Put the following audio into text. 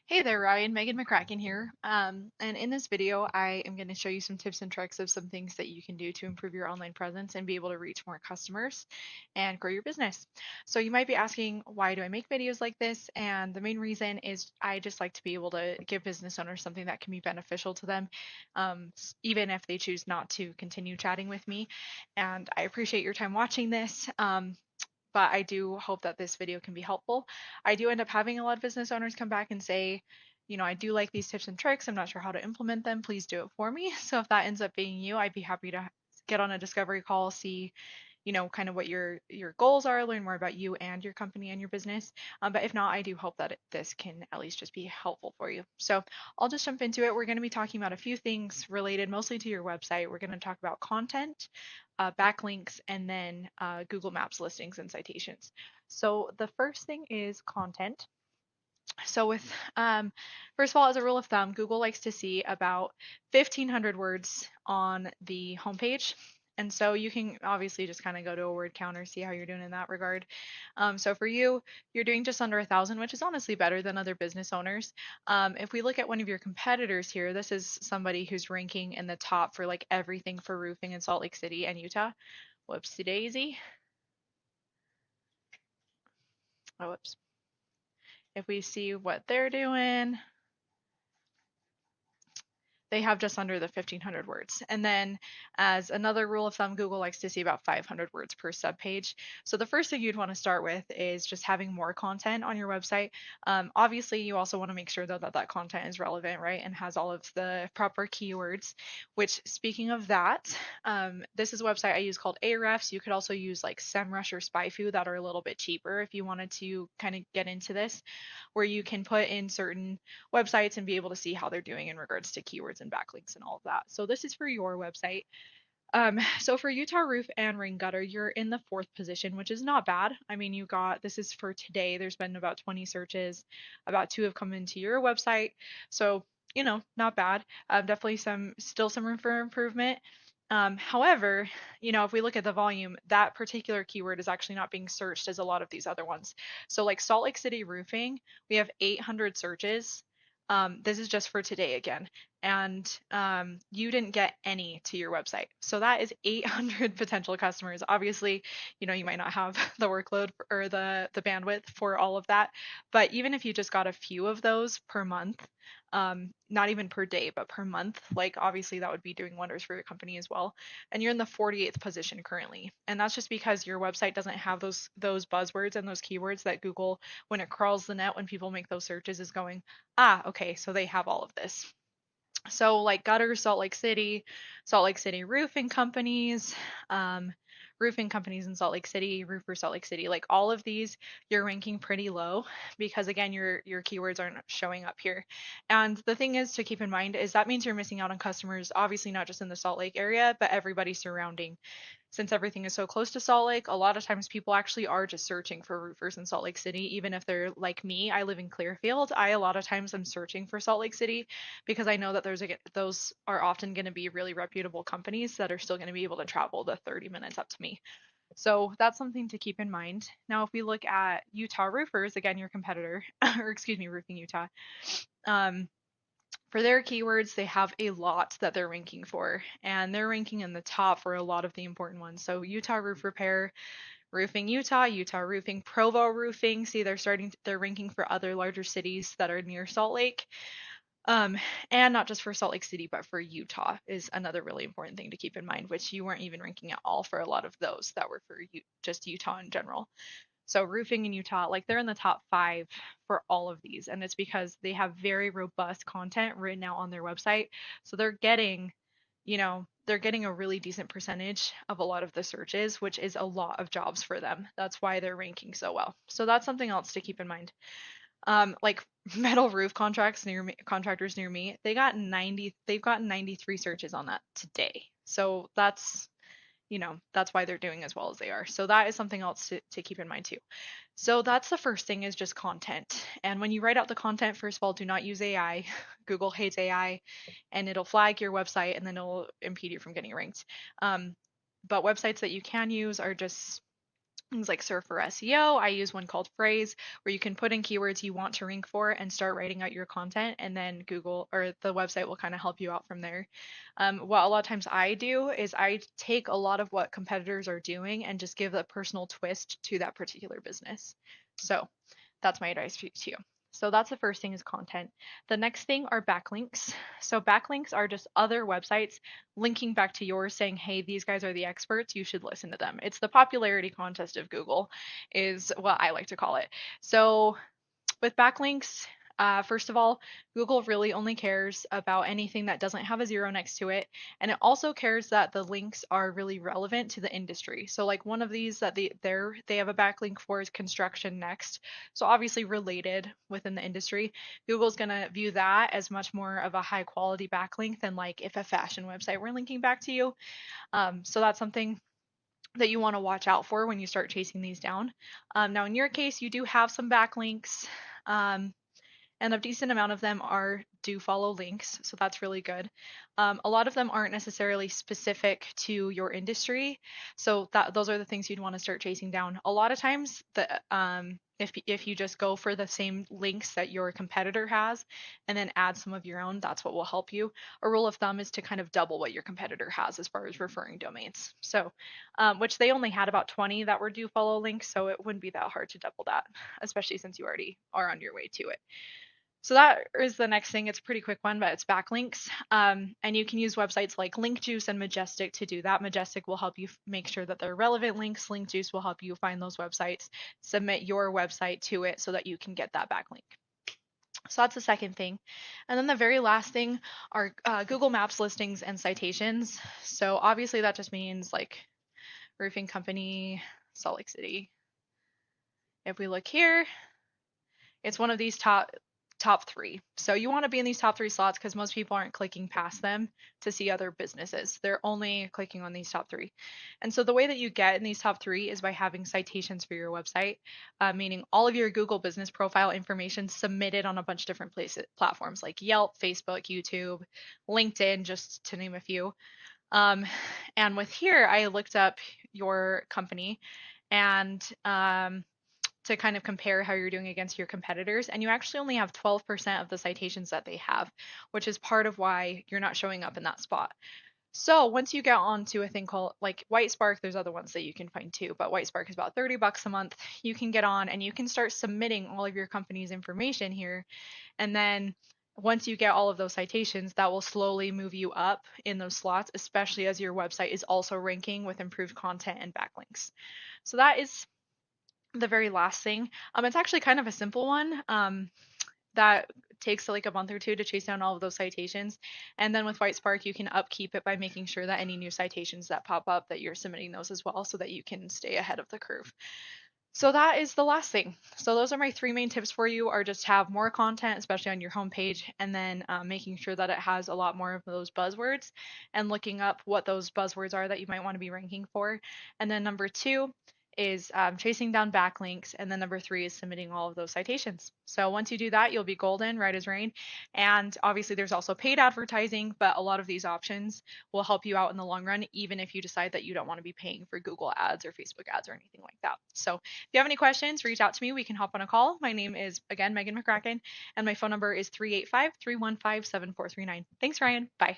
Hey there, Ryan. Megan McCracken here. And in this video, I am going to show you some tips and tricks of some things that you can do to improve your online presence and be able to reach more customers and grow your business. So you might be asking, why do I make videos like this? And the main reason is I just like to be able to give business owners something that can be beneficial to them, even if they choose not to continue chatting with me. And I appreciate your time watching this. But I do hope that this video can be helpful. I do end up having a lot of business owners come back and say, I do like these tips and tricks. I'm not sure how to implement them. Please do it for me. So if that ends up being you, I'd be happy to get on a discovery call, see, kind of what your goals are, learn more about you and your company and your business. But if not, I do hope that this can at least just be helpful for you. So I'll just jump into it. We're going to be talking about a few things related mostly to your website. We're going to talk about content, backlinks, and then Google Maps listings and citations. So the first thing is content. So with first of all, as a rule of thumb, Google likes to see about 1,500 words on the homepage. And so you can obviously just kind of go to a word counter, see how you're doing in that regard. So for you, you're doing just under 1,000, which is honestly better than other business owners. If we look at one of your competitors here, this is somebody who's ranking in the top for like everything for roofing in Salt Lake City and Utah. Whoopsie daisy. Oh, whoops. If we see what they're doing, they have just under the 1,500 words. And then, as another rule of thumb, Google likes to see about 500 words per subpage. So the first thing you'd want to start with is just having more content on your website. Obviously, you also want to make sure though that that content is relevant, right, and has all of the proper keywords. Which, speaking of that, this is a website I use called Ahrefs. You could also use like SEMrush or SpyFu that are a little bit cheaper if you wanted to kind of get into this, where you can put in certain websites and be able to see how they're doing in regards to keywords and backlinks and all of that. So this is for your website. So for Utah Roof and Rain Gutter, you're in the fourth position, which is not bad. I mean, you got this is for today. There's been about 20 searches, about two have come into your website. So, not bad. Definitely still some room for improvement. However, if we look at the volume, that particular keyword is actually not being searched as a lot of these other ones. So, like Salt Lake City roofing, we have 800 searches. This is just for today again, and you didn't get any to your website. So that is 800 potential customers. Obviously, you might not have the workload or the bandwidth for all of that, but even if you just got a few of those per month, not even per day, but per month, like obviously that would be doing wonders for your company as well. And you're in the 48th position currently. And that's just because your website doesn't have those buzzwords and those keywords that Google, when it crawls the net, when people make those searches, is going, okay, so they have all of this. So like Gutter, Salt Lake City roofing companies, um, roofing companies in Salt Lake City, Roofer Salt Lake City, like all of these, you're ranking pretty low because again, your keywords aren't showing up here. And the thing is to keep in mind is that means you're missing out on customers, obviously not just in the Salt Lake area, but everybody surrounding. Since everything is so close to Salt Lake, a lot of times people actually are just searching for roofers in Salt Lake City, even if they're like me. I live in Clearfield. A lot of times I'm searching for Salt Lake City because I know that those are often going to be really reputable companies that are still going to be able to travel the 30 minutes up to me. So that's something to keep in mind. Now, if we look at Utah roofers, again, your competitor, or excuse me, Roofing Utah, um, for their keywords, they have a lot that they're ranking for, and they're ranking in the top for a lot of the important ones. So Utah Roof Repair, Roofing Utah, Utah Roofing, Provo Roofing. See, they're ranking for other larger cities that are near Salt Lake. And not just for Salt Lake City, but for Utah is another really important thing to keep in mind, which you weren't even ranking at all for a lot of those that were for just Utah in general. So roofing in Utah, like they're in the top 5 for all of these, and it's because they have very robust content written out on their website. So they're getting a really decent percentage of a lot of the searches, which is a lot of jobs for them. That's why they're ranking so well. So that's something else to keep in mind. Like metal roof contractors near me, they've gotten 93 searches on that today. So that's why they're doing as well as they are. So that is something else to keep in mind too. So that's the first thing, is just content. And when you write out the content, first of all, do not use AI. Google hates AI, and it'll flag your website and then it'll impede you from getting ranked. But websites that you can use are just things like Surfer SEO. I use one called Phrase, where you can put in keywords you want to rank for and start writing out your content, and then Google or the website will kind of help you out from there. What a lot of times I do is I take a lot of what competitors are doing and just give a personal twist to that particular business. So that's my advice to you. So that's the first thing is content. The next thing are backlinks. So backlinks are just other websites linking back to yours saying, hey, these guys are the experts. You should listen to them. It's the popularity contest of Google, is what I like to call it. So with backlinks, first of all, Google really only cares about anything that doesn't have a zero next to it. And it also cares that the links are really relevant to the industry. So like one of these that they have a backlink for is construction next. So obviously related within the industry. Google's going to view that as much more of a high quality backlink than like if a fashion website were linking back to you. So that's something that you want to watch out for when you start chasing these down. Now, in your case, you do have some backlinks, and a decent amount of them do follow links, so that's really good. A lot of them aren't necessarily specific to your industry, so those are the things you'd want to start chasing down. A lot of times, if you just go for the same links that your competitor has and then add some of your own, that's what will help you. A rule of thumb is to kind of double what your competitor has as far as referring domains. So, which they only had about 20 that were do follow links, so it wouldn't be that hard to double that, especially since you already are on your way to it. So that is the next thing. It's a pretty quick one, but it's backlinks. And you can use websites like Linkjuice and Majestic to do that. Majestic will help you make sure that they're relevant links. Linkjuice will help you find those websites, submit your website to it so that you can get that backlink. So that's the second thing. And then the very last thing are Google Maps listings and citations. So obviously that just means like roofing company, Salt Lake City. If we look here, it's one of these top three. So you want to be in these top three slots because most people aren't clicking past them to see other businesses. They're only clicking on these top three. And so the way that you get in these top three is by having citations for your website, meaning all of your Google business profile information submitted on a bunch of different platforms like Yelp, Facebook, YouTube, LinkedIn, just to name a few. And with here, I looked up your company and to kind of compare how you're doing against your competitors. And you actually only have 12% of the citations that they have, which is part of why you're not showing up in that spot. So once you get onto a thing called like Whitespark, there's other ones that you can find too, but Whitespark is about $30 a month. You can get on and you can start submitting all of your company's information here. And then once you get all of those citations, that will slowly move you up in those slots, especially as your website is also ranking with improved content and backlinks. So that is the very last thing. It's actually kind of a simple one. That takes like a month or two to chase down all of those citations. And then with Whitespark, you can upkeep it by making sure that any new citations that pop up that you're submitting those as well so that you can stay ahead of the curve. So that is the last thing. So those are my three main tips for you are just have more content, especially on your homepage, and then making sure that it has a lot more of those buzzwords and looking up what those buzzwords are that you might want to be ranking for. And then number two is chasing down backlinks. And then number three is submitting all of those citations. So once you do that, you'll be golden, right as rain. And obviously there's also paid advertising, but a lot of these options will help you out in the long run, even if you decide that you don't want to be paying for Google ads or Facebook ads or anything like that. So if you have any questions, reach out to me. We can hop on a call. My name is, again, Megan McCracken, and my phone number is 385-315-7439. Thanks, Ryan. Bye.